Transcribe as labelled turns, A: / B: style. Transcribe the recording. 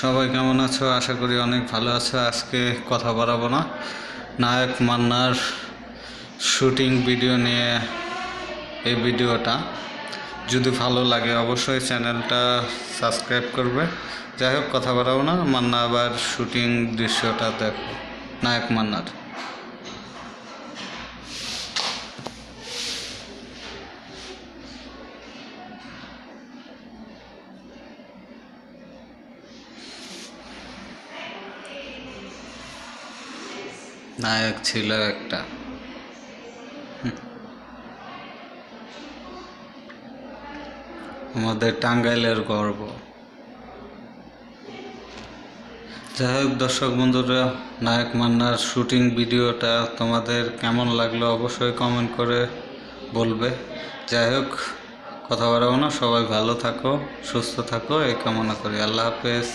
A: সবাই কেমন আছো? আশা করি অনেক ভালো আছো। আজকে কথা বাড়াবো না, নায়ক মান্নার শুটিং ভিডিও নিয়ে এই ভিডিওটা। যদি ভালো লাগে অবশ্যই চ্যানেলটা সাবস্ক্রাইব করবে। যাই হোক, কথা বাড়াবো না, মান্না আবার শুটিং দৃশ্যটা দেখো। নায়ক মান্নার নায়ক ছিল একটা। আমাদের টাঙ্গাইলের গর্ব। যাই হোক দর্শক বন্ধুরা, নায়ক মান্নার শুটিং ভিডিওটা তোমাদের কেমন লাগলো অবশ্যই কমেন্ট করে বলবে। যাই হোক, কথা বাড়াবো না, সবাই ভালো থাকো, সুস্থ থাকো এই কামনা করি। আল্লাহ হাফেজ।